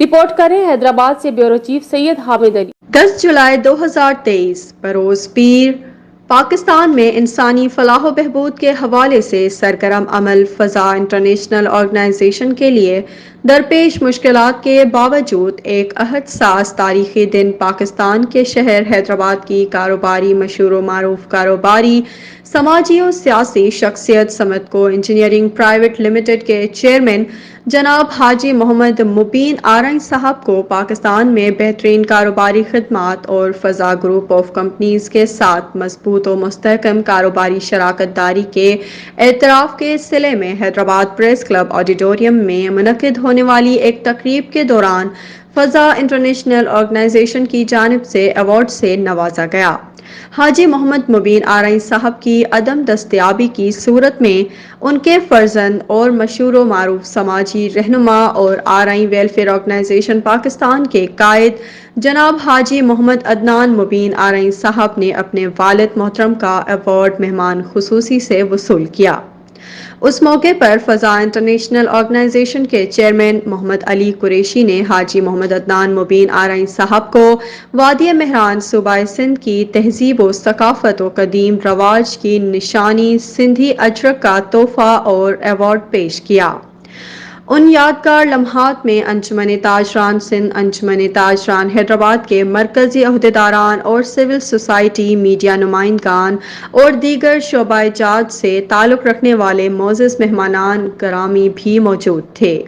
Report کر رہے ہیں حیدرآباد سے بیورو چیف سید حامد علی۔ 10 جولائی 2023 بروز پیر پاکستان میں انسانی فلاح و بہبود کے حوالے سے سرگرم عمل فضا انٹرنیشنل آرگنائزیشن کے لیے درپیش مشکلات کے باوجود ایک عہد ساز تاریخی دن پاکستان کے شہر حیدرآباد کی کاروباری مشہور و معروف کاروباری سماجی و سیاسی شخصیت سمدکو انجینئرنگ پرائیویٹ لمیٹڈ کے چیئرمین جناب حاجی محمد مبین آرائیں صاحب کو پاکستان میں بہترین کاروباری خدمات اور فضا گروپ آف کمپنیز کے ساتھ مضبوط و مستحکم کاروباری شراکت داری کے اعتراف کے صلے میں حیدرآباد پریس کلب آڈیٹوریم میں منعقد ہونے والی ایک تقریب کے دوران فضا انٹرنیشنل آرگنائزیشن کی جانب سے ایوارڈ سے نوازا گیا۔ حاجی محمد مبین آرائیں صاحب کی عدم دستیابی کی صورت میں ان کے فرزند اور مشہور و معروف سماجی رہنما اور آرائیں ویلفیئر آرگنائزیشن پاکستان کے قائد جناب حاجی محمد عدنان مبین آرائیں صاحب نے اپنے والد محترم کا ایوارڈ مہمان خصوصی سے وصول کیا۔ اس موقع پر فضا انٹرنیشنل آرگنائزیشن کے چیئرمین محمد علی قریشی نے حاجی محمد عدنان مبین آرائیں صاحب کو وادی مہران صوبہ سندھ کی تہذیب و ثقافت و قدیم رواج کی نشانی سندھی اجرک کا تحفہ اور ایوارڈ پیش کیا۔ ان یادگار لمحات میں انجمن تاجران سندھ، انجمن تاجران حیدرآباد کے مرکزی عہدیداران اور سول سوسائٹی، میڈیا نمائندگان اور دیگر شعبہ جات سے تعلق رکھنے والے معزز مہمانان گرامی بھی موجود تھے۔